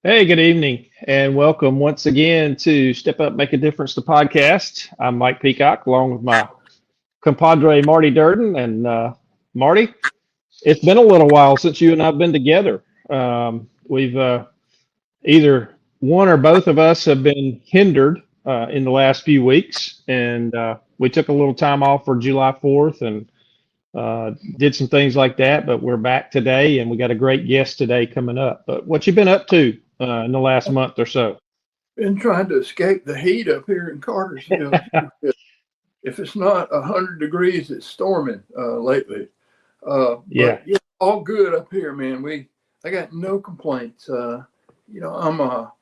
Hey, good evening, and welcome once again to Step Up, Make a Difference, the podcast. I'm Mike Peacock, along with my compadre Marty Durden. And Marty, it's been a little while since you and I've been together. We've either one or both of us have been hindered in the last few weeks, and we took a little time off for July 4th and did some things like that. But we're back today, and we got a great guest today coming up. But what you been up to in the last month or so? Been trying to escape the heat up here in Cartersville. If it's not 100 degrees, it's storming lately. Yeah. But yeah, all good up here, man. I got no complaints. I'm a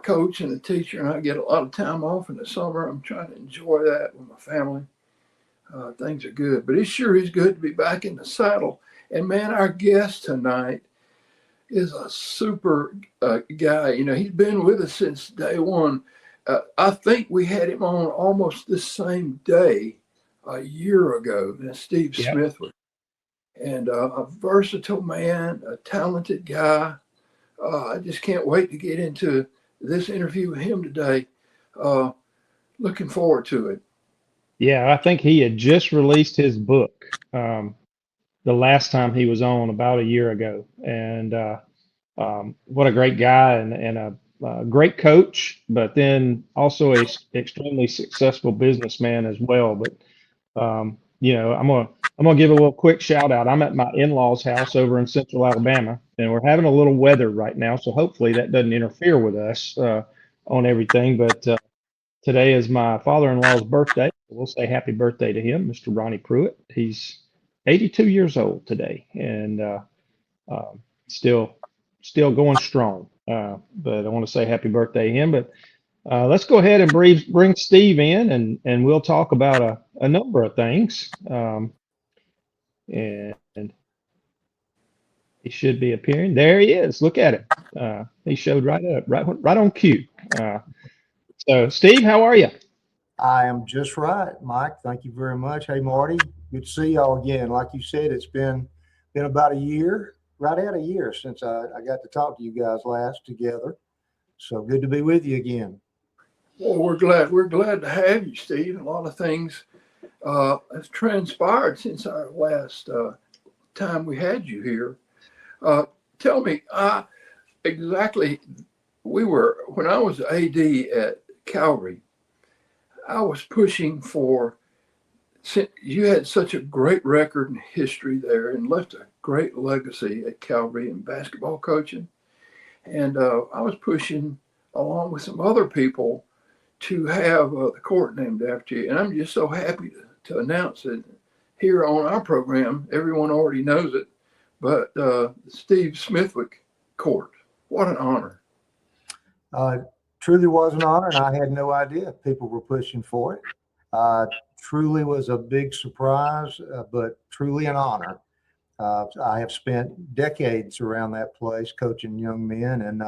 coach and a teacher, and I get a lot of time off in the summer. I'm trying to enjoy that with my family. Things are good, but it sure is good to be back in the saddle. And man, our guest tonight is a super guy. He's been with us since day one. I think we had him on almost the same day a year ago. That's Steve Smithwick. And a versatile man, a talented guy. I just can't wait to get into this interview with him today. Looking forward to it. Yeah, I think he had just released his book the last time he was on about a year ago. And what a great guy and a great coach, but then also a extremely successful businessman as well. But I'm gonna give a little quick shout out. I'm at my in-laws' house over in Central Alabama, and we're having a little weather right now, so hopefully that doesn't interfere with us on everything. But today is my father-in-law's birthday. We'll say happy birthday to him, Mr. Ronnie Pruitt. He's 82 years old today, and still going strong. But I want to say happy birthday to him. But let's go ahead and bring Steve in, and we'll talk about a number of things. And he should be appearing. There he is. Look at it. He showed right up, right on cue. So, Steve, how are you? I am just right, Mike. Thank you very much. Hey, Marty, good to see y'all again. Like you said, it's been about a year, right at a year since I got to talk to you guys last together. So good to be with you again. Well, we're glad to have you, Steve. A lot of things have transpired since our last time we had you here. Tell me exactly. When I was AD at Calvary, I was pushing for. You had such a great record and history there, and left a great legacy at Calvary in basketball coaching. And I was pushing, along with some other people, to have the court named after you. And I'm just so happy to announce it here on our program. Everyone already knows it, but Steve Smithwick Court. What an honor. Truly was an honor, and I had no idea people were pushing for it. Truly was a big surprise, but truly an honor. I have spent decades around that place coaching young men, and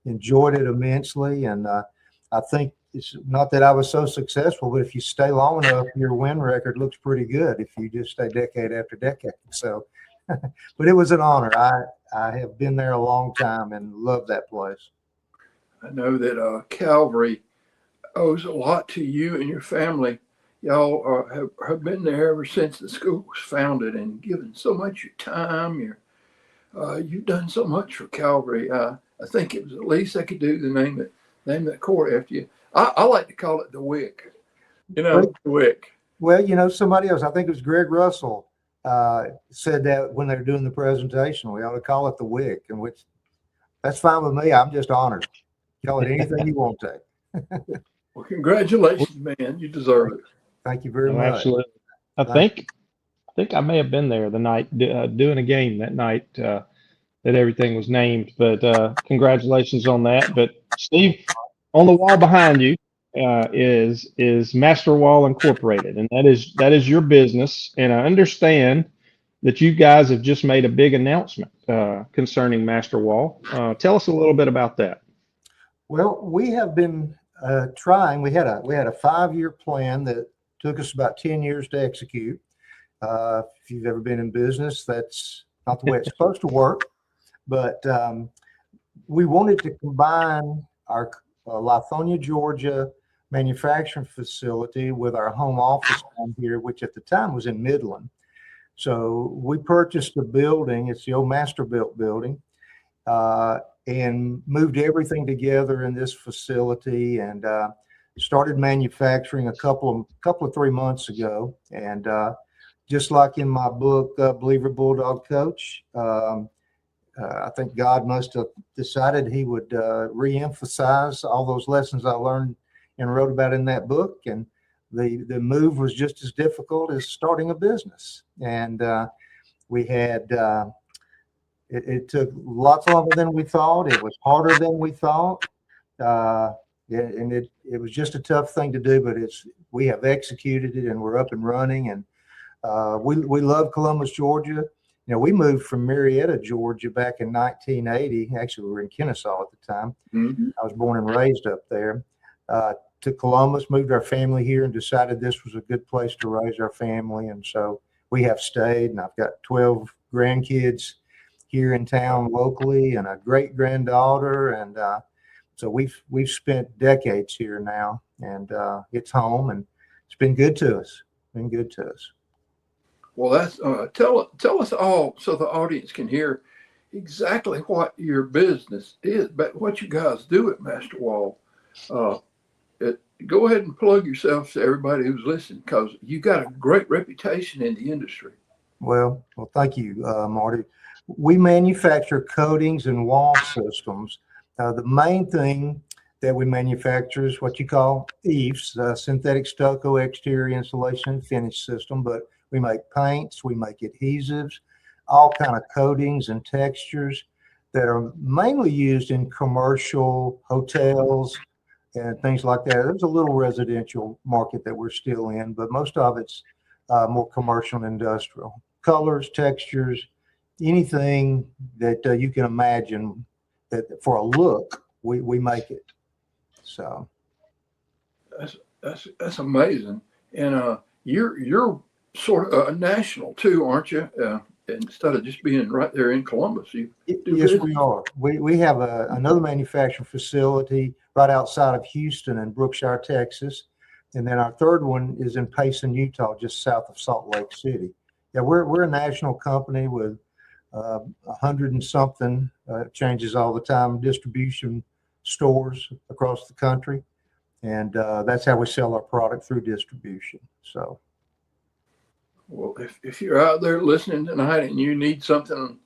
enjoyed it immensely. And I think it's not that I was so successful, but if you stay long enough, your win record looks pretty good if you just stay decade after decade. So, but it was an honor. I have been there a long time and love that place. I know that Calvary owes a lot to you and your family. Y'all have been there ever since the school was founded, and given so much your time. You've done so much for Calvary. I think it was the least I could do to name that court after you. I like to call it the Wick. The Wick. Well, somebody else, I think it was Greg Russell, said that when they were doing the presentation, we ought to call it the Wick, and which that's fine with me. I'm just honored. Call it anything you want to. Well, congratulations, man. You deserve it. Thank you very much. Absolutely. I think I may have been there the night doing a game that night that everything was named. But congratulations on that. But Steve, on the wall behind you is Master Wall Incorporated, and that is your business. And I understand that you guys have just made a big announcement concerning Master Wall. Tell us a little bit about that. Well, we have been trying. We had a 5-year plan that took us about 10 years to execute. If you've ever been in business, that's not the way it's supposed to work. But we wanted to combine our Lithonia, Georgia manufacturing facility with our home office down here, which at the time was in Midland. So we purchased a building. It's the old Masterbuilt building, and moved everything together in this facility, and started manufacturing a couple of 3 months ago. And just like in my book, Believer Bulldog Coach, I think God must have decided he would reemphasize all those lessons I learned and wrote about in that book. And the move was just as difficult as starting a business. And we had, it took lots longer than we thought. It was harder than we thought. And it was just a tough thing to do, but we have executed it, and we're up and running. And we love Columbus, Georgia. You know, we moved from Marietta, Georgia back in 1980. Actually, we were in Kennesaw at the time. Mm-hmm. I was born and raised up there. To Columbus, moved our family here, and decided this was a good place to raise our family. And so we have stayed, and I've got 12 grandkids here in town locally, and a great granddaughter. And so we've spent decades here now, and it's home, and it's been good to us. Been good to us. Well, that's tell us all so the audience can hear exactly what your business is, but what you guys do at Master Wall. Go ahead and plug yourself to everybody who's listening, because you got a great reputation in the industry. Well, thank you, Marty. We manufacture coatings and wall systems. The main thing that we manufacture is what you call EIFS, synthetic stucco exterior insulation and finish system, but we make paints, we make adhesives, all kind of coatings and textures that are mainly used in commercial hotels and things like that. There's a little residential market that we're still in, but most of it's more commercial and industrial. Colors, textures, anything that you can imagine that for a look, we make it. So that's amazing. And you're sort of national too, aren't you? Instead of just being right there in Columbus, yes, we are. We have another manufacturing facility right outside of Houston in Brookshire, Texas, and then our third one is in Payson, Utah, just south of Salt Lake City. Yeah, we're a national company with 100 and something, changes all the time, distribution stores across the country, and that's how we sell our product, through distribution. So. Well, if you're out there listening tonight and you need something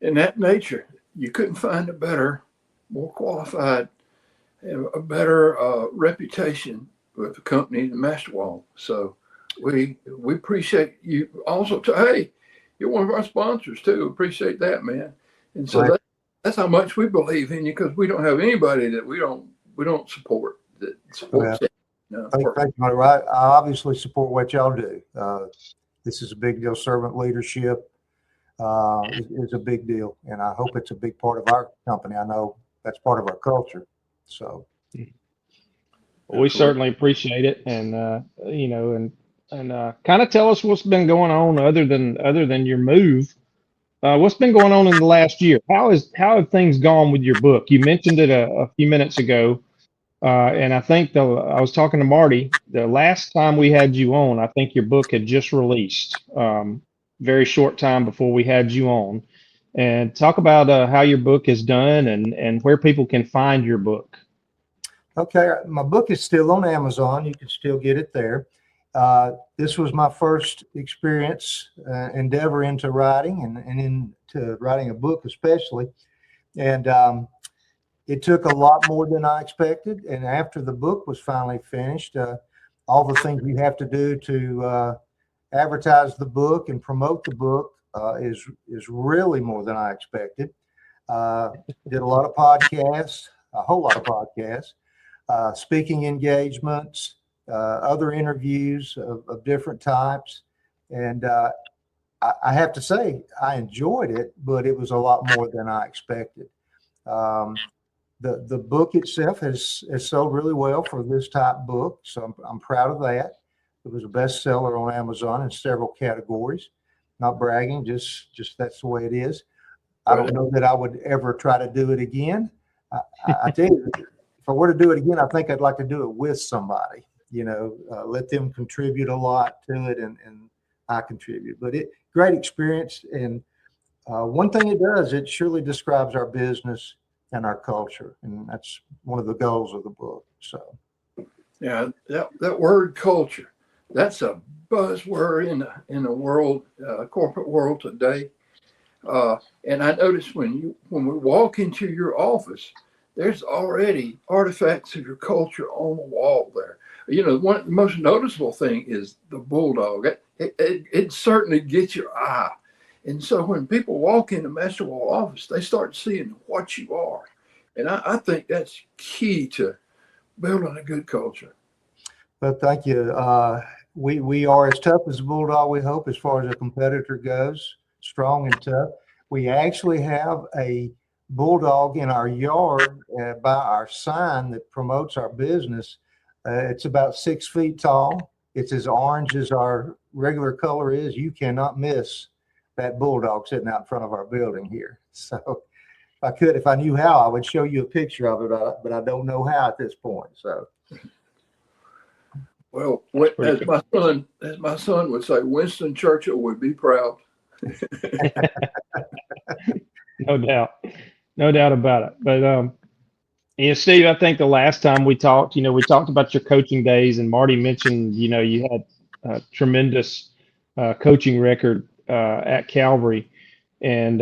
in that nature, you couldn't find a better, more qualified, a better reputation with the company than Master Wall. So we appreciate you also. Hey, you're one of our sponsors too. Appreciate that, man. And so right. That's how much we believe in you, because we don't have anybody that we don't support that supports it. Thank you. I obviously support what y'all do. This is a big deal. Servant leadership is a big deal, and I hope it's a big part of our company. I know that's part of our culture. So, well, we certainly appreciate it, and you know, and kind of tell us what's been going on other than your move. What's been going on in the last year? How have things gone with your book? You mentioned it a few minutes ago. And I think I was talking to Marty, the last time we had you on, I think your book had just released, very short time before we had you on. And talk about how your book is done and where people can find your book. Okay, my book is still on Amazon. You can still get it there. This was my first experience, endeavor into writing and into writing a book especially. And it took a lot more than I expected. And after the book was finally finished, all the things you have to do to advertise the book and promote the book is really more than I expected. Did a lot of podcasts, a whole lot of podcasts, speaking engagements, other interviews of different types. And I have to say, I enjoyed it, but it was a lot more than I expected. The book itself has sold really well for this type book, so I'm proud of that. It was a bestseller on Amazon in several categories. Not bragging, just that's the way it is. I don't know that I would ever try to do it again. I tell you, if I were to do it again, I think I'd like to do it with somebody, let them contribute a lot to it and I contribute. But great experience. And one thing it does, it surely describes our business and our culture. And that's one of the goals of the book. So, yeah, that word culture, that's a buzzword in the world, corporate world today. And I noticed when we walk into your office, there's already artifacts of your culture on the wall there. One of the most noticeable thing is the bulldog. It certainly gets your eye. And so when people walk in the Master Wall office, they start seeing what you are. And I think that's key to building a good culture. but thank you. We are as tough as a bulldog, we hope, as far as a competitor goes, strong and tough. We actually have a bulldog in our yard by our sign that promotes our business. It's about 6 feet tall. It's as orange as our regular color is. You cannot miss that bulldog sitting out in front of our building here. So if I knew how, I would show you a picture of it, but I don't know how at this point. So. Well, as my son would say, Winston Churchill would be proud. No doubt about it. But Steve, I think the last time we talked, we talked about your coaching days, and Marty mentioned, you had a tremendous coaching record at Calvary, and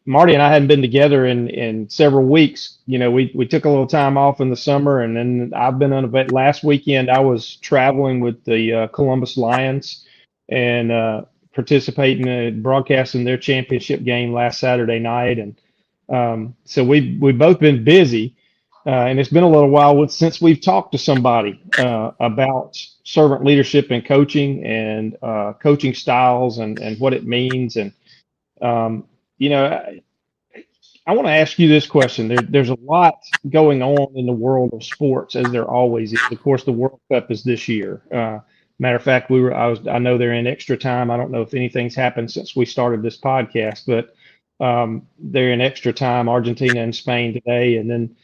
Marty and I hadn't been together in several weeks. We took a little time off in the summer, and then I've been on a last weekend. I was traveling with the Columbus Lions and participating in broadcasting their championship game last Saturday night, and so we've both been busy, and it's been a little while since we've talked to somebody about servant leadership and coaching and coaching styles and what it means. And I want to ask you this question. There's a lot going on in the world of sports, as there always is. Of course, the World Cup is this year. Matter of fact, I know they're in extra time. I don't know if anything's happened since we started this podcast, but they're in extra time, Argentina and Spain today. And then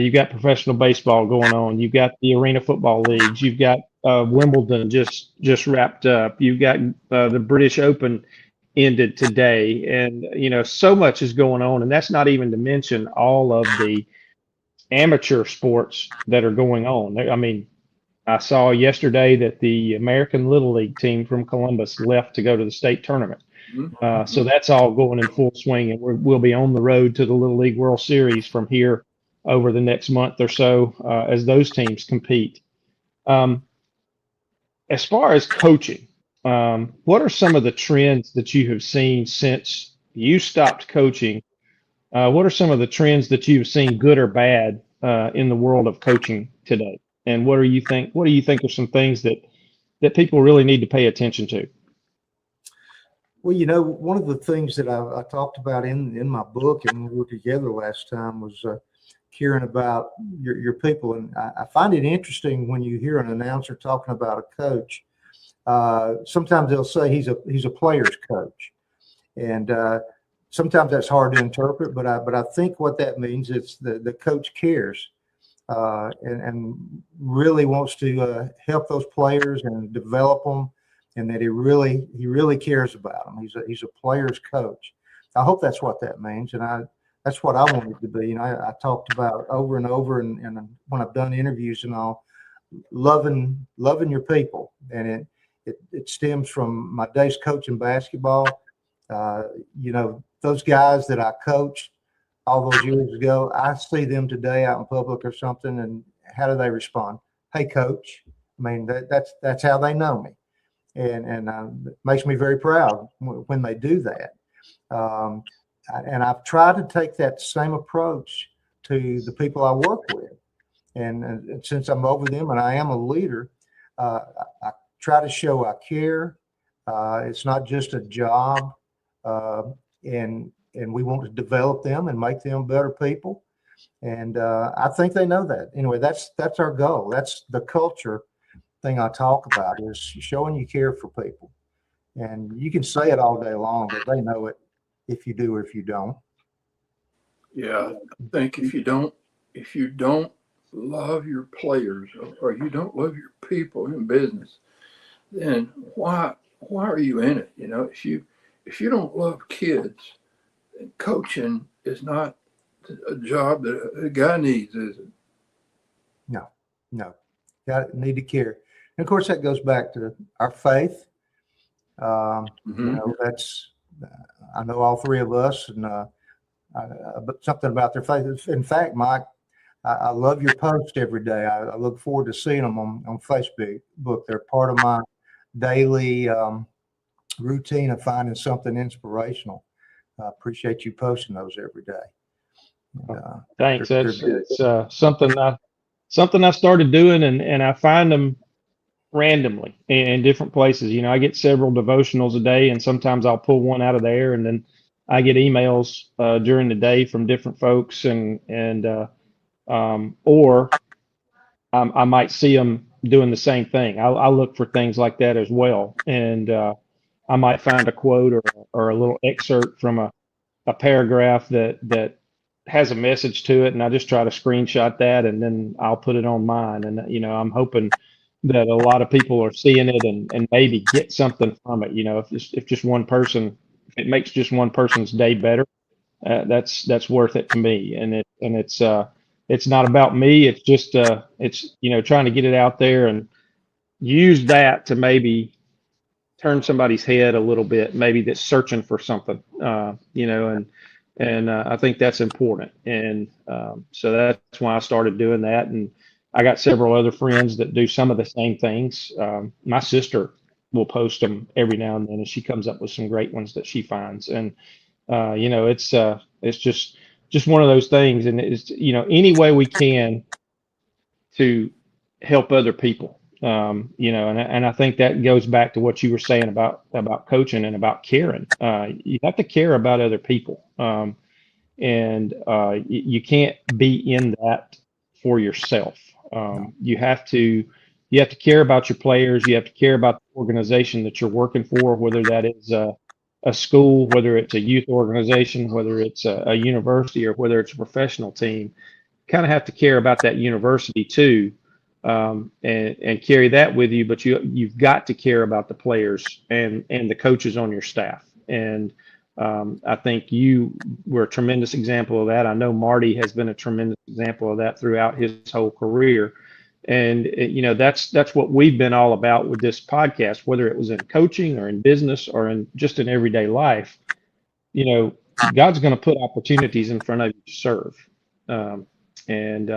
you've got professional baseball going on. You've got the arena football leagues. You've got Wimbledon just wrapped up. You've got the British Open ended today. And, so much is going on. And that's not even to mention all of the amateur sports that are going on. I mean, I saw yesterday that the American Little League team from Columbus left to go to the state tournament. So that's all going in full swing, and we'll be on the road to the Little League World Series from here over the next month or so as those teams compete. As far as coaching, what are some of the trends that you have seen since you stopped coaching? What are some of the trends that you've seen, good or bad, in the world of coaching today? And what do you think are some things that people really need to pay attention to? Well, one of the things that I talked about in my book and we were together last time was caring about your people. And I find it interesting when you hear an announcer talking about a coach. Sometimes they'll say he's a player's coach, and sometimes that's hard to interpret. But I think what that means is the coach cares and really wants to help those players and develop them, and that he really cares about them. He's a player's coach. I hope that's what that means, and that's what I wanted to be. I talked about over and over, and when I've done interviews and all, loving your people, and it stems from my days coaching basketball. Those guys that I coached all those years ago, I see them today out in public or something, and how do they respond? Hey, coach. I mean, that's how they know me, and it makes me very proud when they do that. And I've tried to take that same approach to the people I work with, and since I'm over them and I am a leader, I try to show I care. It's not just a job, and we want to develop them and make them better people. And I think they know that. Anyway, that's our goal. That's the culture thing I talk about, is showing you care for people. And you can say it all day long, but they know it. if you do or if you don't. Yeah, I think if you don't love your players, or you don't love your people in business, then why are you in it? If you don't love kids, then coaching is not a job that a guy needs, is it? No, no, need to care. And of course, that goes back to our faith. That's I know all three of us, and but something about their faith. In fact, Mike, I love your post every day. I look forward to seeing them on Facebook. They're part of my daily routine of finding something inspirational. I appreciate you posting those every day. Thanks. It's something I started doing, and I find them randomly in different places. I get several devotionals a day, and sometimes I'll pull one out of there, and then I get emails during the day from different folks, or I might see them doing the same thing. I look for things like that as well, and I might find a quote or a little excerpt from a paragraph that has a message to it, and I just try to screenshot that, and then I'll put it on mine. And I'm hoping that a lot of people are seeing it and maybe get something from it. If just one person, if it makes just one person's day better, that's worth it to me. And it's not about me. It's just it's trying to get it out there and use that to maybe turn somebody's head a little bit, maybe that's searching for something, and I think that's important. And so that's why I started doing that. And I got several other friends that do some of the same things. My sister will post them every now and then, and she comes up with some great ones that she finds. And it's just one of those things. And it's any way we can to help other people. And I think that goes back to what you were saying about coaching and about caring. You have to care about other people, and you can't be in that for yourself. You have to care about your players. You have to care about the organization that you're working for, whether that is a school, whether it's a youth organization, whether it's a university, or whether it's a professional team. Kind of have to care about that university too, and carry that with you. But you've got to care about the players and the coaches on your staff. And I think you were a tremendous example of that. I know Marty has been a tremendous example of that throughout his whole career. And that's what we've been all about with this podcast, whether it was in coaching or in business or in just in everyday life. God's going to put opportunities in front of you to serve. And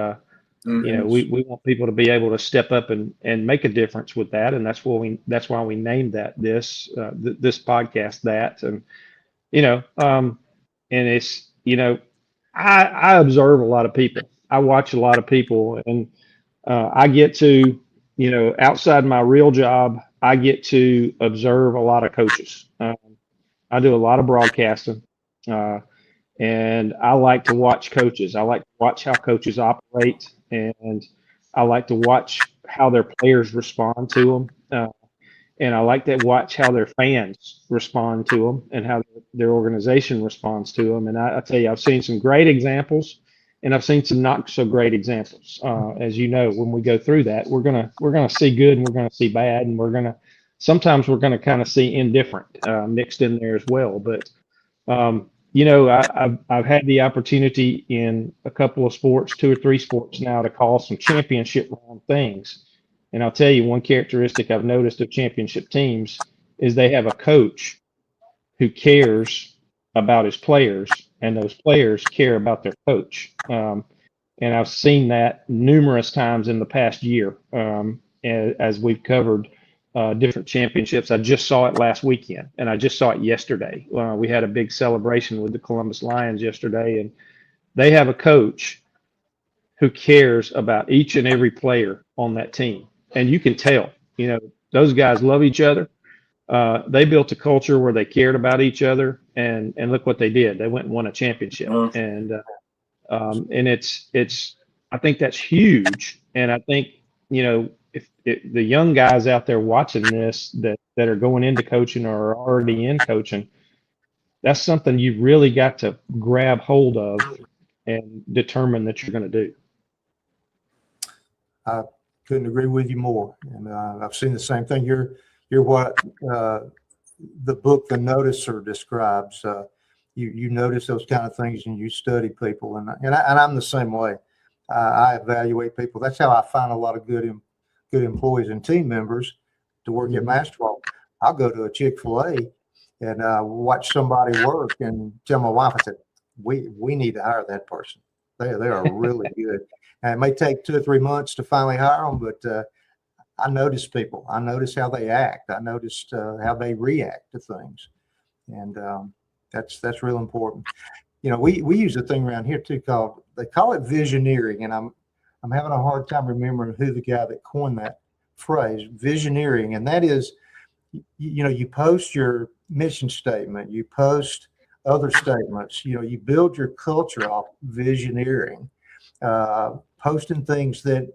we want people to be able to step up and make a difference with that. And that's why we named this podcast that. And and it's I observe a lot of people. I watch a lot of people, and I get to outside my real job, I get to observe a lot of coaches. I do a lot of broadcasting. And I like to watch coaches. I like to watch how coaches operate, and I like to watch how their players respond to them. And I like to watch how their fans respond to them and how their organization responds to them. And I tell you, I've seen some great examples, and I've seen some not so great examples. As you know, when we go through that, we're gonna see good and we're gonna see bad, and sometimes we're gonna kind of see indifferent mixed in there as well. But I've had the opportunity in a couple of sports, 2 or 3 sports now, to call some championship round things. And I'll tell you, one characteristic I've noticed of championship teams is they have a coach who cares about his players, and those players care about their coach. And I've seen that numerous times in the past year as we've covered different championships. I just saw it last weekend, and I just saw it yesterday. We had a big celebration with the Columbus Lions yesterday, and they have a coach who cares about each and every player on that team. And you can tell, those guys love each other. They built a culture where they cared about each other, and look what they did. They went and won a championship. And it's I think that's huge. And I think, if the young guys out there watching this that are going into coaching or are already in coaching, that's something you've really got to grab hold of and determine that you're going to do. I couldn't agree with you more. And I've seen the same thing. You're what the book The Noticer describes. You notice those kind of things and you study people. And I'm the same way. I evaluate people. That's how I find a lot of good employees and team members to work at Masterball. I'll go to a Chick-fil-A and watch somebody work and tell my wife, I said, we need to hire that person. They are really good. And it may take 2 or 3 months to finally hire them, but I notice people. I notice how they act. I noticed how they react to things. And that's real important. You know, we use a thing around here too they call it visioneering, and I'm having a hard time remembering who the guy that coined that phrase, visioneering, and that is, you know, you post your mission statement, you post other statements, you know, you build your culture off visioneering, posting things that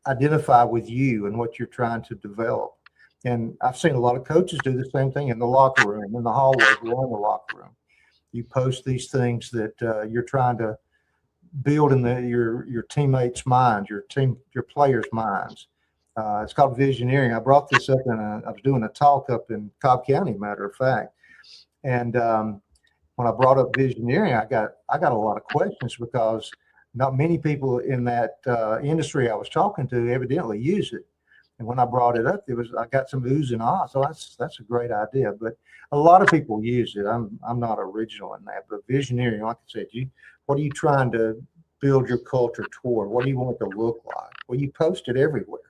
identify with you and what you're trying to develop. And I've seen a lot of coaches do the same thing in the locker room, in the hallways, or in the locker room. You post these things that you're trying to build in your teammates' minds, your players' minds. It's called visioneering. I brought this up I was doing a talk up in Cobb County, matter of fact. And when I brought up visioneering, I got a lot of questions because not many people in that industry I was talking to evidently use it. And when I brought it up, I got some oohs and ahs. So that's a great idea. But a lot of people use it. I'm not original in that. But visioneering, like I said, what are you trying to build your culture toward? What do you want it to look like? Well, you post it everywhere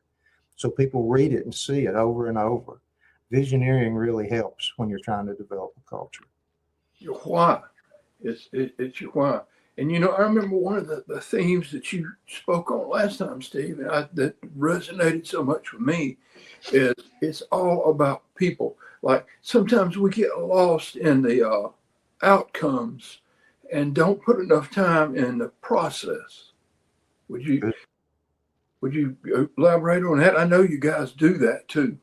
so people read it and see it over and over. Visioneering really helps when you're trying to develop a culture. Your why. It's your why. And, you know, I remember one of the themes that you spoke on last time, Steve, and that resonated so much with me, is it's all about people. Like sometimes we get lost in the outcomes and don't put enough time in the process. Would you elaborate on that? I know you guys do that too.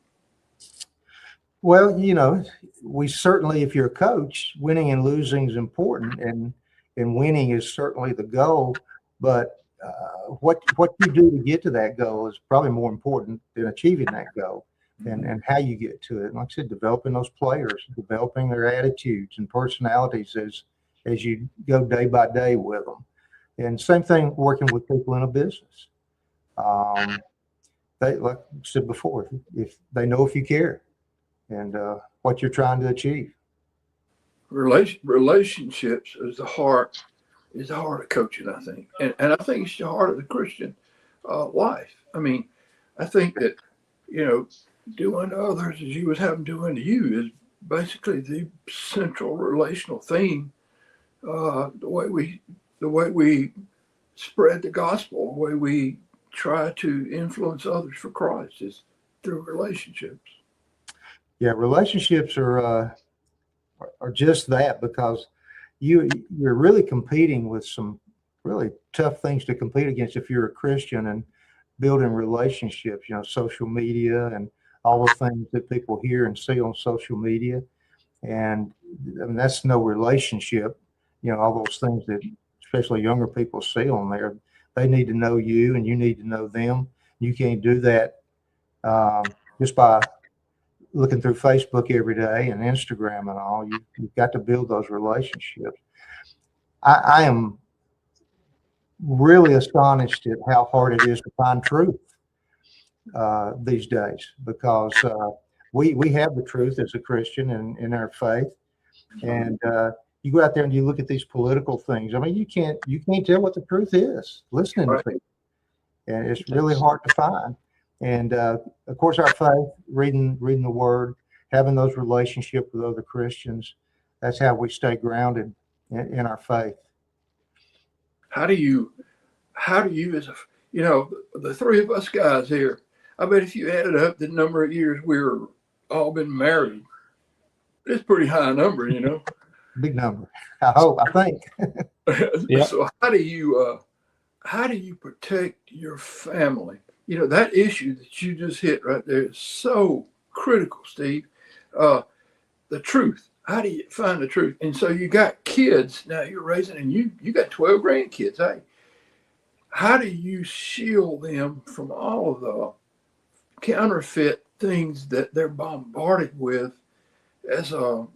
Well, you know, we certainly, if you're a coach, winning and losing is important, and winning is certainly the goal. But what you do to get to that goal is probably more important than achieving that goal, and how you get to it. And like I said, developing those players, developing their attitudes and personalities as you go day by day with them. And same thing working with people in a business. They, like I said before, if they know if you care and what you're trying to achieve. Relationships is the heart of coaching, I think, and I think it's the heart of the Christian life. I mean, I think that, you know, doing to others as you would have them doing to you is basically the central relational theme. The way we spread the gospel, the way we try to influence others for Christ is through relationships. Yeah, relationships are just that, because you're really competing with some really tough things to compete against if you're a Christian, and building relationships, you know, social media and all the things that people hear and see on social media. And I mean, that's no relationship, you know, all those things that especially younger people see on there. They need to know you and you need to know them. You can't do that just by looking through Facebook every day and Instagram and all. You've got to build those relationships. I am really astonished at how hard it is to find truth these days, because we have the truth as a Christian and in our faith. And you go out there and you look at these political things. I mean, you can't tell what the truth is listening to people. And it's really hard to find. And of course, our faith, reading the Word, having those relationships with other Christians, that's how we stay grounded in our faith. How do you, as a, you know, the three of us guys here, I bet if you added up the number of years we're all been married, it's a pretty high number, you know. Big number. I think. Yep. So how do you protect your family? You know, that issue that you just hit right there is so critical, Steve. The truth. how do you find the truth? And so you got kids now. You're raising, and you got 12 grandkids. Hey, how do you shield them from all of the counterfeit things that they're bombarded with as the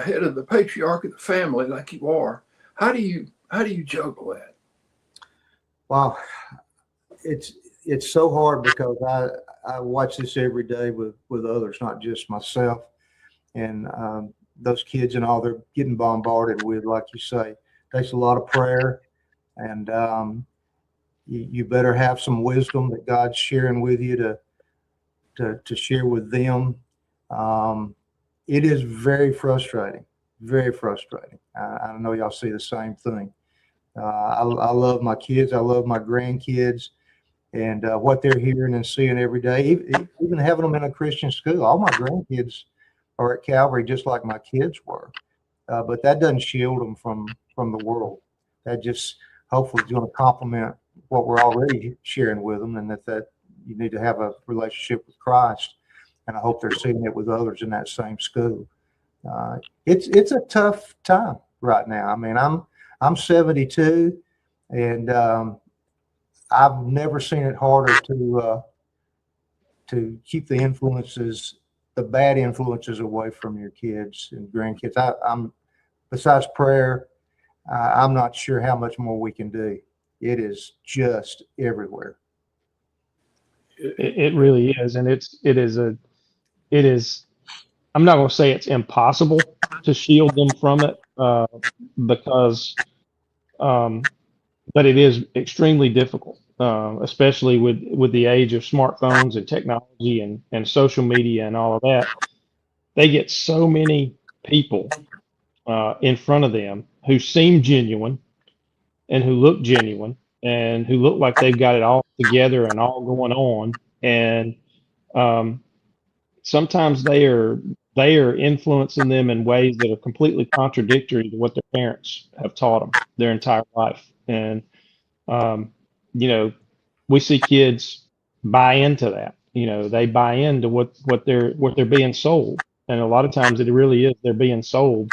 head of the patriarch of the family, like you are? How do you juggle that? Well, it's so hard because I watch this every day with others, not just myself. And those kids and all they're getting bombarded with, like you say, takes a lot of prayer. And you better have some wisdom that God's sharing with you to share with them. It is very frustrating, very frustrating. I know y'all see the same thing. I love my kids. I love my grandkids. And what they're hearing and seeing every day, even having them in a Christian school. All my grandkids are at Calvary just like my kids were. But that doesn't shield them from the world. That just hopefully is going to complement what we're already sharing with them, and that you need to have a relationship with Christ. And I hope they're seeing it with others in that same school. It's a tough time right now. I mean, I'm 72, and I've never seen it harder to keep the influences, the bad influences, away from your kids and grandkids. I'm besides prayer, I'm not sure how much more we can do. It is just everywhere. It really is, and it is. I'm not going to say it's impossible to shield them from it, because, but it is extremely difficult, especially with the age of smartphones and technology and social media and all of that. They get so many people in front of them who seem genuine and who look genuine and who look like they've got it all together and all going on. And um, sometimes they are influencing them in ways that are completely contradictory to what their parents have taught them their entire life. And um, you know, we see kids buy into that. They buy into what they're being sold, and a lot of times it really is they're being sold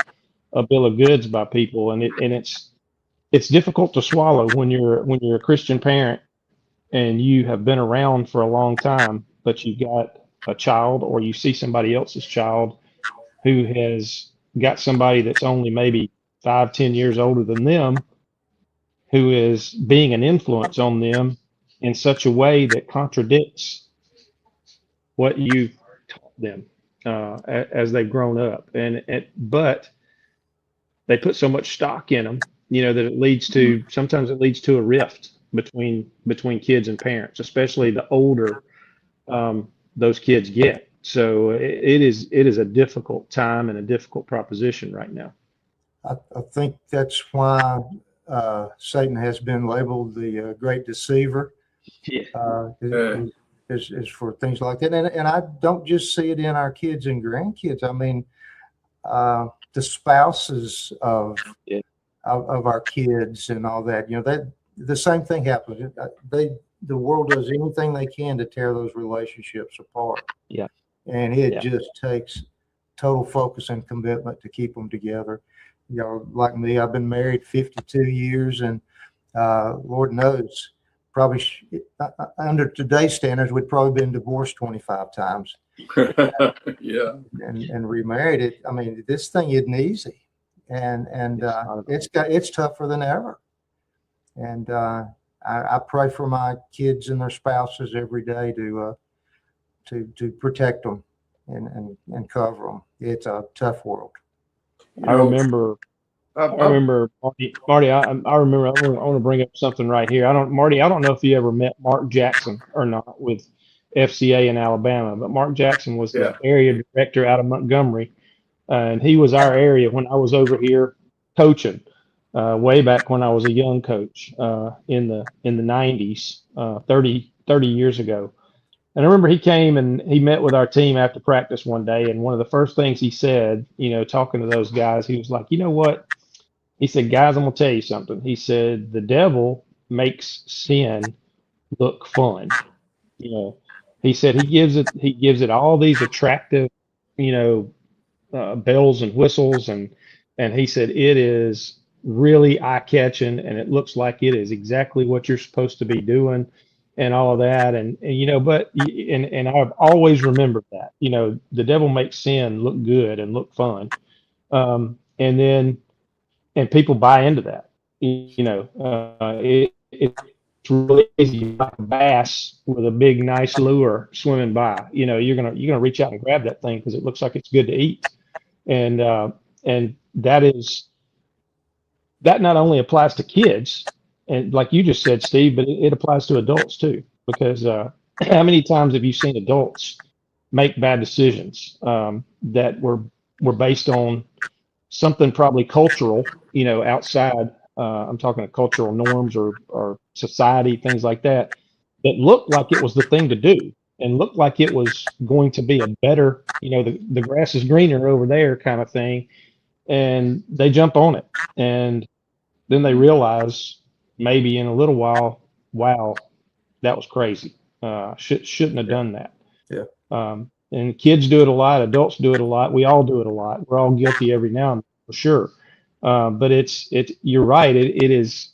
a bill of goods by people, and it's difficult to swallow when you're a Christian parent and you have been around for a long time, but you've got a child or you see somebody else's child who has got somebody that's only maybe 5, 10 years older than them, who is being an influence on them in such a way that contradicts what you've taught them as they've grown up. But they put so much stock in them, that sometimes it leads to a rift between kids and parents, especially the older those kids get. So it is a difficult time and a difficult proposition right now. I think that's why Satan has been labeled the great deceiver. Yeah. Is for things like that, and I don't just see it in our kids and grandkids. I mean, the spouses of Yeah. of our kids and all that. That the same thing happens. The world does anything they can to tear those relationships apart. Yeah. And it Yeah. just takes total focus and commitment to keep them together. Like me, I've been married 52 years, and Lord knows, probably under today's standards, we'd probably been divorced 25 times. Yeah. And remarried it. I mean, this thing isn't easy, and it's tougher than ever. And I pray for my kids and their spouses every day to protect them and cover them. It's a tough world. I remember, Marty. I remember. I want to bring up something right here. Marty. I don't know if you ever met Mark Jackson or not with FCA in Alabama, but Mark Jackson was the area director out of Montgomery, and he was our area when I was over here coaching, way back when I was a young coach in the 90s, 30 years ago. And I remember he came and he met with our team after practice one day, and one of the first things he said, talking to those guys, he was like, "You know what?" He said, "Guys, I'm gonna tell you something." He said, "The devil makes sin look fun." He said he gives it all these attractive, bells and whistles, and he said it is really eye catching, and it looks like it is exactly what you're supposed to be doing, and all of that, and but and I've always remembered that the devil makes sin look good and look fun, and then and people buy into that. It's really easy, like a bass with a big, nice lure swimming by. You're gonna reach out and grab that thing because it looks like it's good to eat, and that not only applies to kids, and like you just said, Steve, but it applies to adults too. Because how many times have you seen adults make bad decisions that were based on something probably cultural, outside. I'm talking of cultural norms or society, things like that, that looked like it was the thing to do and looked like it was going to be a better, the grass is greener over there kind of thing. And they jump on it. And then they realize maybe in a little while, wow, that was crazy. Shouldn't have done that. Yeah. And kids do it a lot. Adults do it a lot. We all do it a lot. We're all guilty every now and then, for sure. But you're right. It is,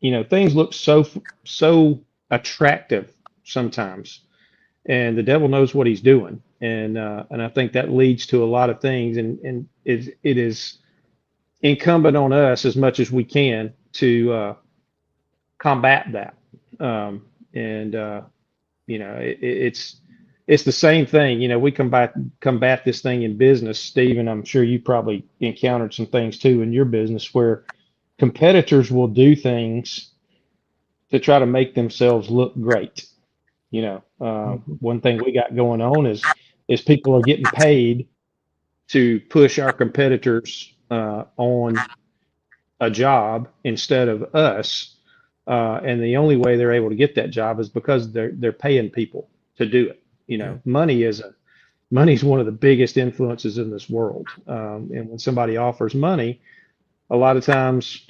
things look so attractive sometimes, and the devil knows what he's doing. And I think that leads to a lot of things. And it is incumbent on us as much as we can to combat that. And it's the same thing. We combat this thing in business, Steve, and I'm sure you probably encountered some things too in your business where competitors will do things to try to make themselves look great. One thing we got going on is people are getting paid to push our competitors on a job instead of us. And the only way they're able to get that job is because they're paying people to do it. Money's one of the biggest influences in this world. And when somebody offers money, a lot of times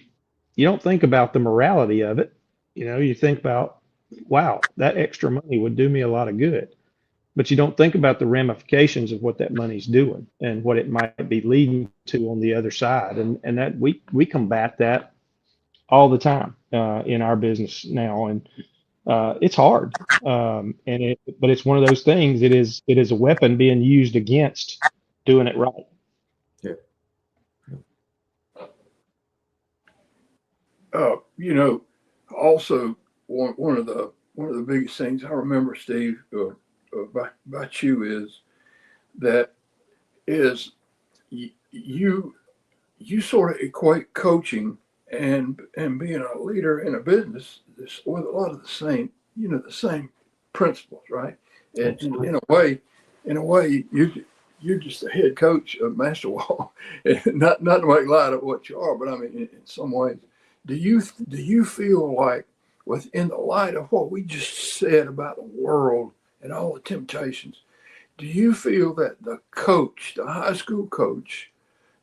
you don't think about the morality of it. You think about, wow, that extra money would do me a lot of good. But you don't think about the ramifications of what that money's doing and what it might be leading to on the other side. And that we combat that all the time in our business now. And it's hard. But it's one of those things. It is a weapon being used against doing it right. Yeah. Also one of the biggest things I remember, Steve, about you is that you sort of equate coaching and being a leader in a business with a lot of the same principles, right? And in a way, you're just the head coach of Masterwall. not to make light of what you are, but I mean, in some ways, do you feel like, within the light of what we just said about the world and all the temptations, do you feel that the coach, the high school coach,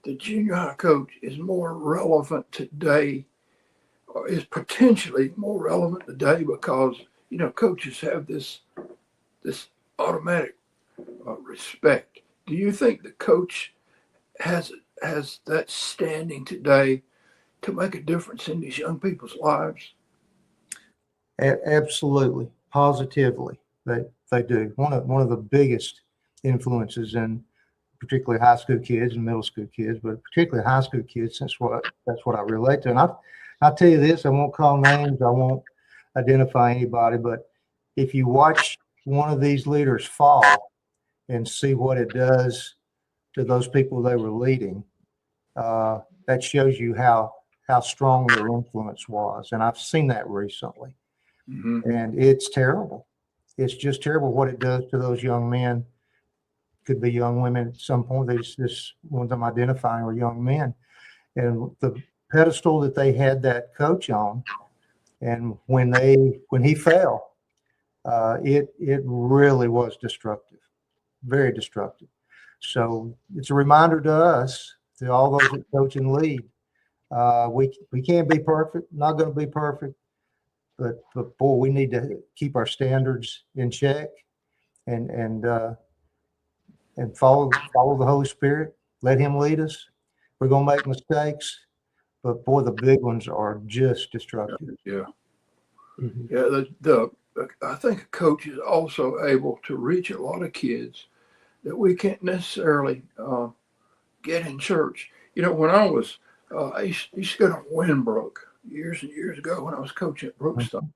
the junior high coach, is more relevant today, or is potentially more relevant today because coaches have this automatic respect? Do you think the coach has that standing today to make a difference in these young people's lives? Absolutely, positively, they do. One of the biggest influences in particularly high school kids and middle school kids, but particularly high school kids, that's what I relate to. And I'll tell you this: I won't call names, I won't identify anybody, but if you watch one of these leaders fall and see what it does to those people they were leading, that shows you how strong their influence was. And I've seen that recently. Mm-hmm. And it's terrible. It's just terrible what it does to those young men. Could be young women at some point. This ones I'm identifying are young men. And the pedestal that they had that coach on, and when he fell, it really was destructive, very destructive. So it's a reminder to us, to all those that coach and lead, we can't be perfect, not going to be perfect, but boy, we need to keep our standards in check and follow the Holy Spirit Let him lead us. We're going to make mistakes, but boy, the big ones are just destructive. Yeah. Mhm. Yeah. I think a coach is also able to reach a lot of kids that we can't necessarily get in church. When I used to go to Winbrook years and years ago when I was coaching at Brookstone,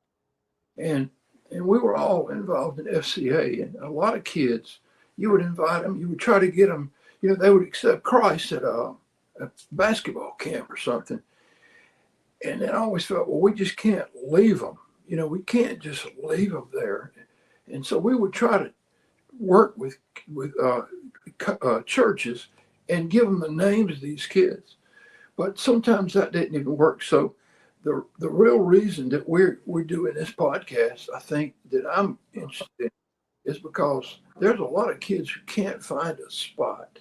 and we were all involved in FCA, and a lot of kids, you would invite them, you would try to get them, they would accept Christ at a basketball camp or something. And then I always felt, well, we just can't leave them. We can't just leave them there. And so we would try to work with churches and give them the names of these kids. But sometimes that didn't even work. So the real reason that we're doing this podcast, I think that I'm interested in, is because there's a lot of kids who can't find a spot.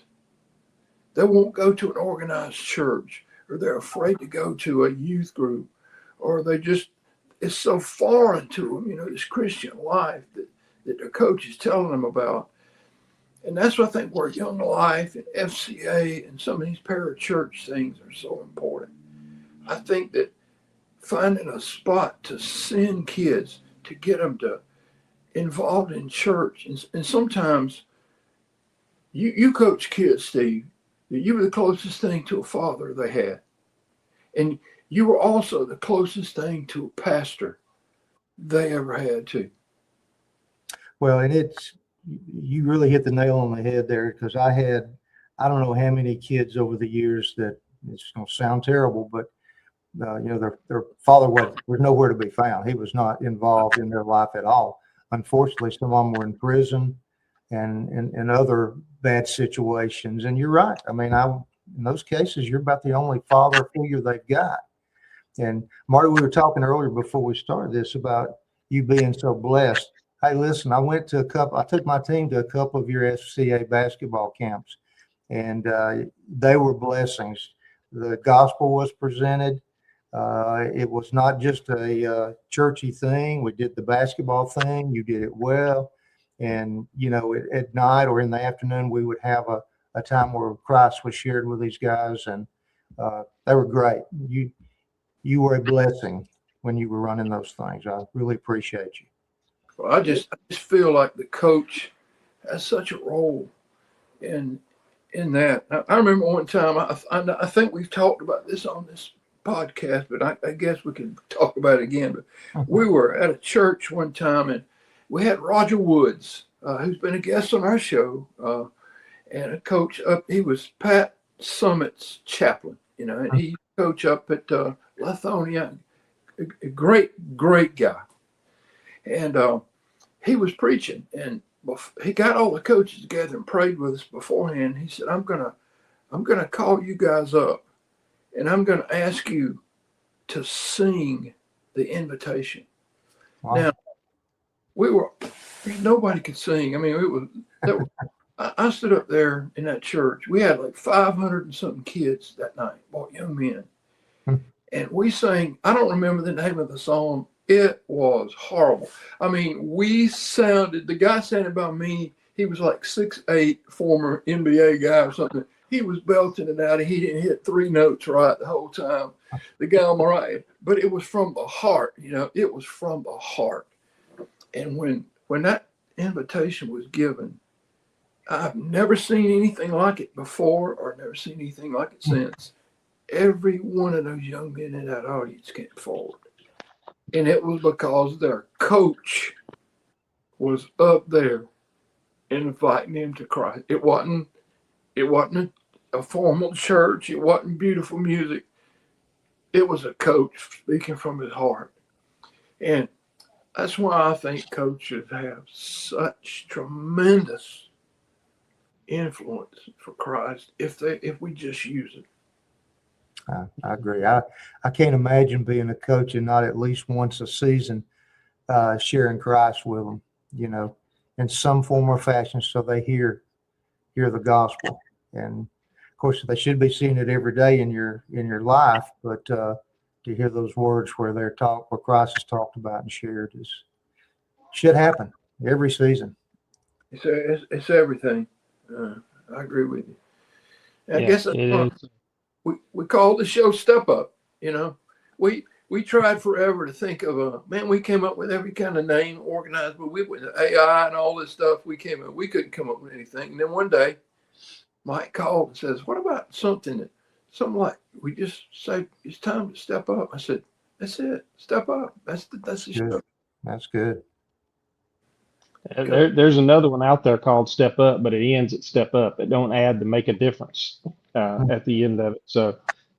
They won't go to an organized church, or they're afraid to go to a youth group, or it's so foreign to them, this Christian life that their coach is telling them about. And that's what I think where Young Life and FCA and some of these parachurch things are so important. I think that finding a spot to send kids, to get them to involved in church, and sometimes you coach kids, Steve, that you were the closest thing to a father they had. And you were also the closest thing to a pastor they ever had too. Well, and you really hit the nail on the head there, because I don't know how many kids over the years that, it's going to sound terrible, but their father was nowhere to be found. He was not involved in their life at all. Unfortunately, some of them were in prison and other bad situations. And you're right. I mean, in those cases, you're about the only father figure they've got. And Marty, we were talking earlier before we started this about you being so blessed. Hey, listen, I took my team to a couple of your FCA basketball camps, and they were blessings. The gospel was presented. It was not just a churchy thing. We did the basketball thing. You did it well. And, at night or in the afternoon, we would have a time where Christ was shared with these guys, and they were great. You were a blessing when you were running those things. I really appreciate you. Well, I just feel like the coach has such a role in that. I remember one time, I think we've talked about this on this podcast, but I guess we can talk about it again. But we were at a church one time, and we had Roger Woods, who's been a guest on our show, and a coach up. He was Pat Summit's chaplain, and he coached up at Lithonia. A great guy. And he was preaching, and he got all the coaches together and prayed with us beforehand. He said, I'm gonna call you guys up, and I'm gonna ask you to sing the invitation. Wow. Now, nobody could sing. I mean, I stood up there in that church. We had like 500 and something kids that night, young men. And we sang, I don't remember the name of the song. It was horrible. I mean, the guy sounded about me. He was like 6'8", former NBA guy or something. He was belting it out, and he didn't hit 3 notes right the whole time. The guy on my right, but it was from the heart, it was from the heart. And when that invitation was given, I've never seen anything like it before, or never seen anything like it since. Every one of those young men in that audience came forward. And it was because their coach was up there inviting them to Christ. It wasn't a formal church. It wasn't beautiful music. It was a coach speaking from his heart. And that's why I think coaches have such tremendous influence for Christ if we just use it. I agree. I can't imagine being a coach and not at least once a season sharing Christ with them, in some form or fashion, so they hear the gospel. And of course, they should be seeing it every day in your life, but to hear those words where Christ is talked about and shared should happen every season. It's everything. I agree with you. I guess that's it why is. we call the show Step Up. You know, we tried forever to think of man. We came up with every kind of name, organized, but we with AI and all this stuff. We couldn't come up with anything. And then one day, Mike called and says, "What about something like we just say it's time to step up?" I said, "That's it. Step up. That's the Good. show." That's good. There's another one out there called Step Up, but it ends at Step Up. It don't add to make a difference at the end of it. So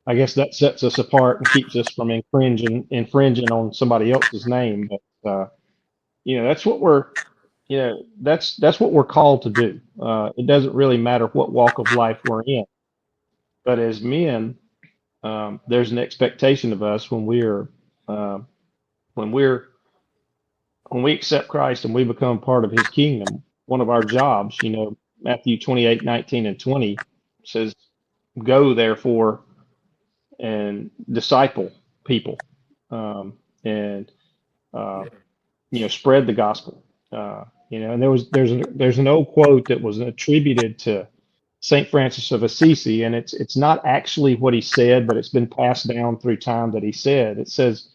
I guess that sets us apart and keeps us from infringing on somebody else's name. But that's what that's what we're called to do. It doesn't really matter what walk of life we're in, but as men, there's an expectation of us uh, when we're when we accept Christ and we become part of his kingdom. One of our jobs, Matthew 28:19 and 20 says, "Go therefore and disciple people, and spread the gospel." And there's an old quote that was attributed to Saint Francis of Assisi, and it's not actually what he said, but it's been passed down through time that he said. It says,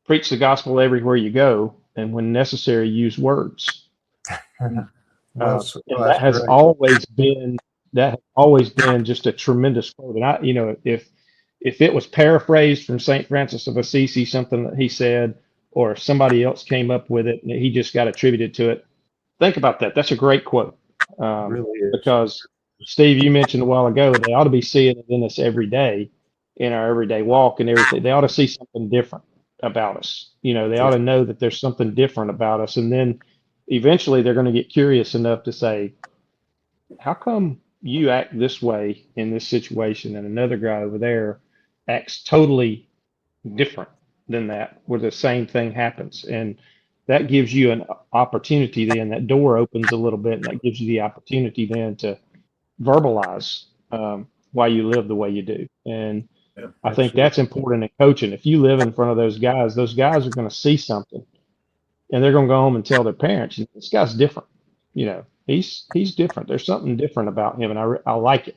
"Preach the gospel everywhere you go, and when necessary, use words." Well, And that's great. that has always been just a tremendous quote. And if it was paraphrased from Saint Francis of Assisi, something that he said, or if somebody else came up with it and he just got attributed to it, think about that. That's a great quote. Really is. Because Steve, you mentioned a while ago, they ought to be seeing it in us every day, in our everyday walk and everything. They ought to see something different about us. They ought to know that there's something different about us. And then eventually they're going to get curious enough to say, "How come you act this way in this situation and another guy over there acts totally different than that, where the same thing happens?" And that gives you an opportunity then, that door opens a little bit, and that gives you the opportunity then to verbalize why you live the way you do. And Yeah. I think that's important in coaching. If you live in front of those guys are going to see something, and they're going to go home and tell their parents, "This guy's different. He's different. There's something different about him, and I like it."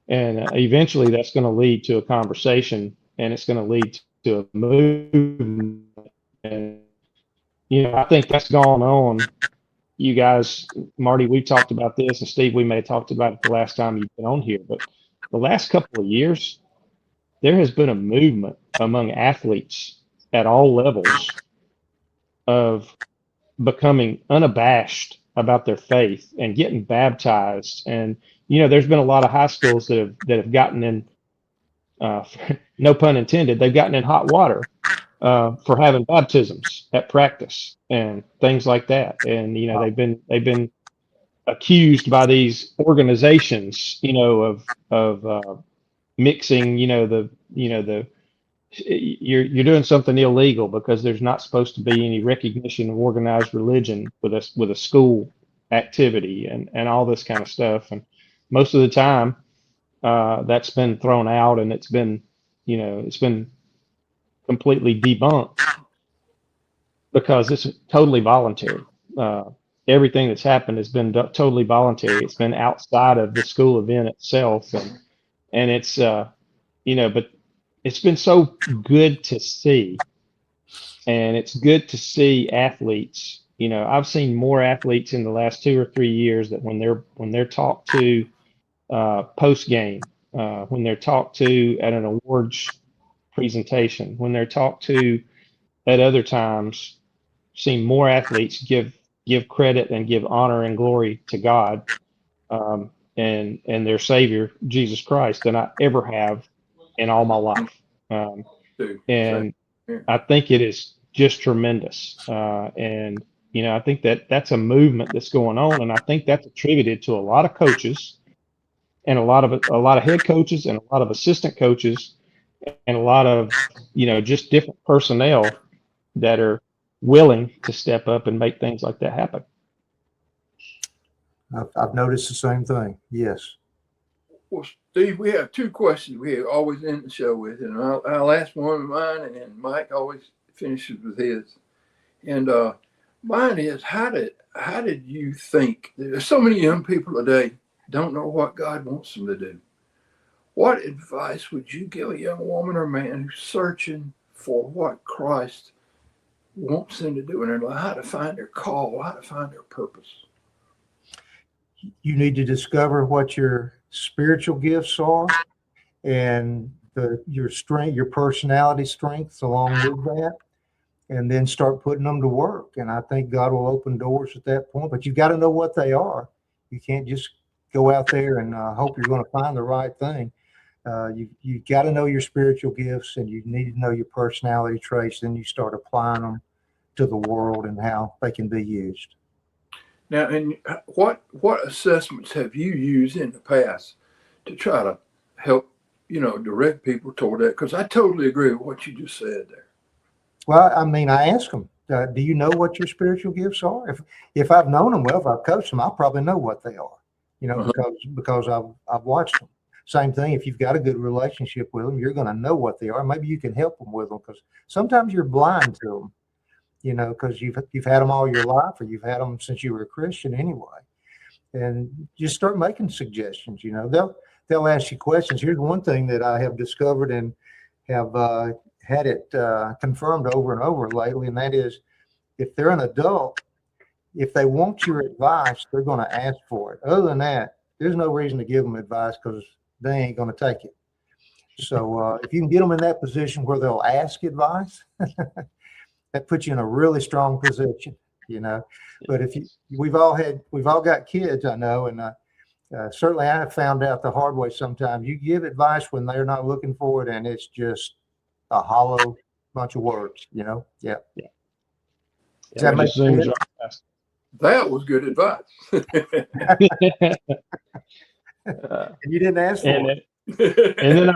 And eventually that's going to lead to a conversation, and it's going to lead to a movement. And I think that's gone on. You guys, Marty, we've talked about this, and Steve, we may have talked about it the last time you've been on here, but the last couple of years, there has been a movement among athletes at all levels of becoming unabashed about their faith and getting baptized. And there's been a lot of high schools that have gotten in, no pun intended, they've gotten in hot water for having baptisms at practice and things like that. And they've been accused by these organizations, of mixing, you're doing something illegal because there's not supposed to be any recognition of organized religion with a school activity and all this kind of stuff. And most of the time, that's been thrown out, and it's been completely debunked because it's totally voluntary. Everything that's happened has been totally voluntary. It's been outside of the school event itself, and it's but it's been so good to see, and it's good to see athletes. I've seen more athletes in the last 2 or 3 years that when they're talked to post game, when they're talked to at an awards presentation, when they're talked to at other times, seen more athletes give credit and give honor and glory to God, and their Savior Jesus Christ than I ever have in all my life. And I think it is just tremendous. And I think that's a movement that's going on, and I think that's attributed to a lot of coaches and a lot of head coaches and a lot of assistant coaches and a lot of just different personnel that are willing to step up and make things like that happen. I've noticed the same thing. Yes. Well, Steve, we have two questions we always end the show with, and I'll ask one of mine, and then Mike always finishes with his. And mine is, how did you think? There's so many young people today don't know what God wants them to do. What advice would you give a young woman or man who's searching for what Christ wants them to do in their life, how to find their call, how to find their purpose? You need to discover what your spiritual gifts are and your strength, your personality strengths along with that, and then start putting them to work. And I think God will open doors at that point, but you've got to know what they are. You can't just go out there and hope you're going to find the right thing. You got to know your spiritual gifts, and you need to know your personality traits. Then you start applying them to the world and how they can be used. Now, and what assessments have you used in the past to try to help, direct people toward that? Because I totally agree with what you just said there. Well, I mean, I ask them, do you know what your spiritual gifts are? If I've known them well, if I've coached them, I'll probably know what they are, because I've watched them. Same thing, if you've got a good relationship with them, you're going to know what they are. Maybe you can help them with them, because sometimes you're blind to them, because you've had them all your life, or you've had them since you were a Christian anyway. And just start making suggestions. They'll ask you questions. Here's one thing that I have discovered and have had it confirmed over and over lately, and that is, if they're an adult, if they want your advice, they're going to ask for it. Other than that, there's no reason to give them advice, because they ain't going to take it. So if you can get them in that position where they'll ask advice, that puts you in a really strong position, But if we've all got kids, I know, and certainly I have found out the hard way sometimes. You give advice when they're not looking for it, and it's just a hollow bunch of words, Yeah. Does that make sense? That was good advice. And you didn't ask for it. And then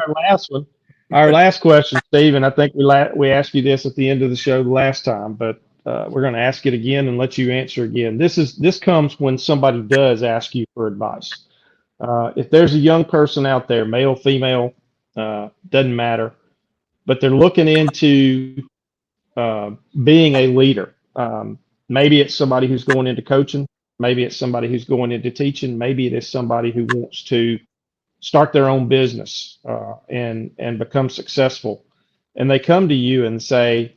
our last question, Stephen, I think we asked you this at the end of the show the last time, but we're going to ask it again and let you answer again. This comes when somebody does ask you for advice. If there's a young person out there, male, female, doesn't matter, but they're looking into being a leader. Maybe it's somebody who's going into coaching. Maybe it's somebody who's going into teaching. Maybe it is somebody who wants to start their own business and become successful. And they come to you and say,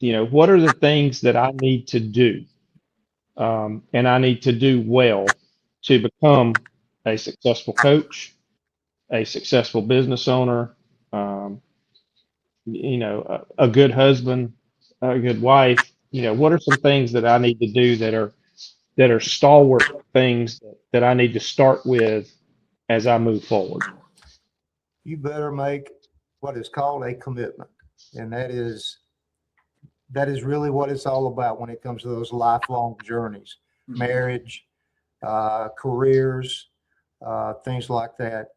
what are the things that I need to do? And I need to do well to become a successful coach, a successful business owner, a good husband, a good wife. What are some things that I need to do that are stalwart things that I need to start with as I move forward? You better make what is called a commitment. And that is really what it's all about when it comes to those lifelong journeys, marriage, careers, things like that.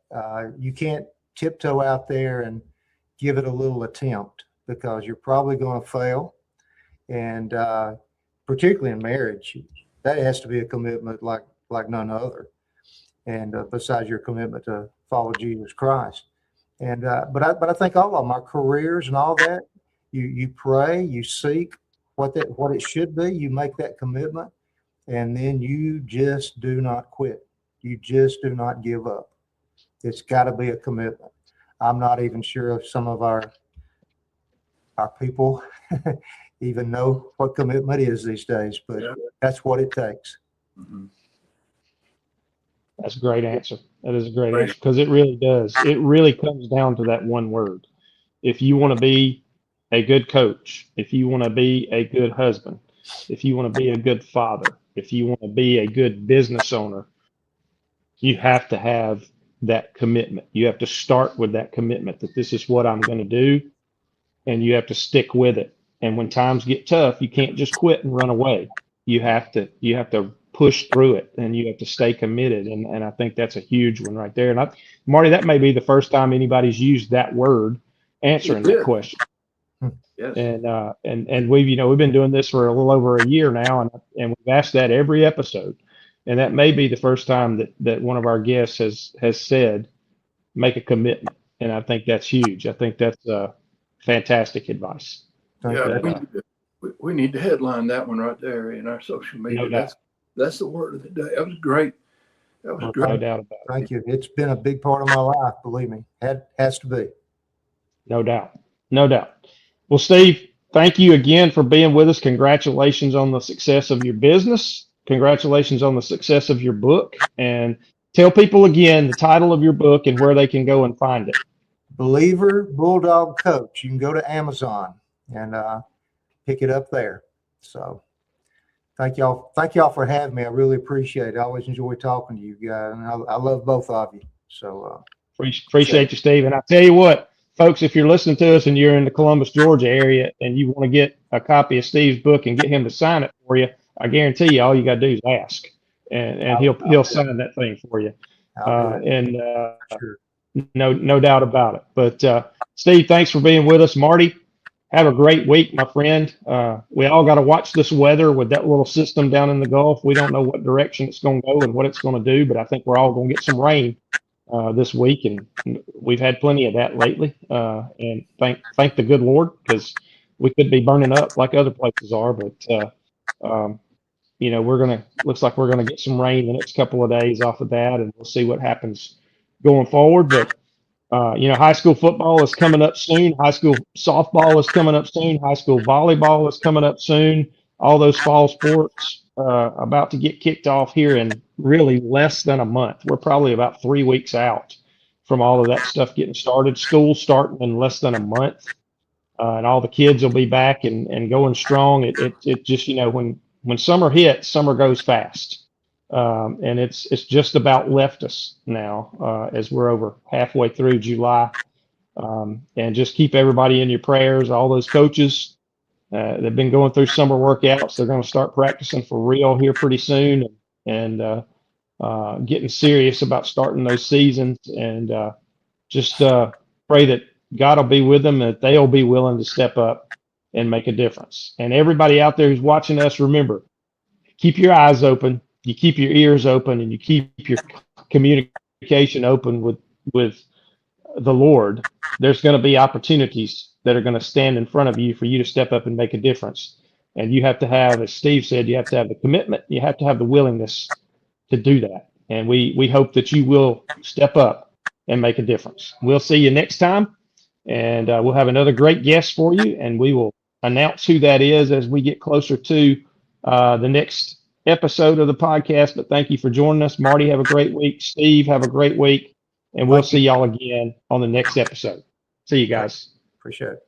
You can't tiptoe out there and give it a little attempt, because you're probably going to fail. And particularly in marriage, that has to be a commitment like none other. And besides your commitment to follow Jesus Christ. And but I think all of them, our careers and all that, you pray, you seek what it should be, you make that commitment, and then you just do not quit. You just do not give up. It's got to be a commitment. I'm not even sure if some of our people even know what commitment is these days, but that's what it takes. Mm-hmm. That's a great answer. That is a great answer, because it really does. It really comes down to that one word. If you want to be a good coach, if you want to be a good husband, if you want to be a good father, if you want to be a good business owner, you have to have that commitment. You have to start with that commitment that this is what I'm going to do, and you have to stick with it. And when times get tough, you can't just quit and run away. You have to push through it, and you have to stay committed. And I think that's a huge one right there. And Marty, that may be the first time anybody's used that word answering that question. Yes. And we've been doing this for a little over a year now, and we've asked that every episode. And that may be the first time that one of our guests has said, make a commitment. And I think that's huge. I think that's fantastic advice. Yeah, we need to headline that one right there in our social media. No doubt. That's the word of the day. That was great. That was No great. doubt about it. Thank you. It's been a big part of my life, believe me. Has to be. No doubt. No doubt. Well, Steve, thank you again for being with us. Congratulations on the success of your business. Congratulations on the success of your book. And tell people again the title of your book and where they can go and find it. Believer Bulldog Coach. You can go to Amazon and pick it up there. So thank y'all for having me. I really appreciate it. I always enjoy talking to you guys, and I love both of you. So Appreciate you, Steve. And I tell you what, folks, if you're listening to us and you're in the Columbus, Georgia area and you want to get a copy of Steve's book and get him to sign it for you, I guarantee you all you got to do is ask, and he'll sign that thing for you. Sure. No doubt about it. But Steve, thanks for being with us. Marty, have a great week, my friend. We all got to watch this weather with that little system down in the Gulf. We don't know what direction it's going to go and what it's going to do, but I think we're all going to get some rain this week, and we've had plenty of that lately. And thank the good Lord, because we could be burning up like other places are. But looks like we're gonna get some rain the next couple of days off of that, and we'll see what happens going forward. But high school football is coming up soon. High school softball is coming up soon. High school volleyball is coming up soon. All those fall sports about to get kicked off here in really less than a month. We're probably about 3 weeks out from all of that stuff getting started. School's starting in less than a month, and all the kids will be back and going strong. It just, when summer hits, summer goes fast. And it's just about left us now as we're over halfway through July. And just keep everybody in your prayers. All those coaches, they've been going through summer workouts. They're going to start practicing for real here pretty soon, and getting serious about starting those seasons. And just pray that God will be with them, that they'll be willing to step up and make a difference. And everybody out there who's watching us, remember, keep your eyes open, you keep your ears open, and you keep your communication open with the Lord. There's going to be opportunities that are going to stand in front of you for you to step up and make a difference. And you have to have, as Steve said, you have to have the commitment, you have to have the willingness to do that. And we hope that you will step up and make a difference. We'll see you next time, and we'll have another great guest for you, and we will announce who that is as we get closer to the next episode of the podcast. But thank you for joining us. Marty, have a great week. Steve, have a great week. And we'll see y'all again on the next episode. See you guys. Appreciate it.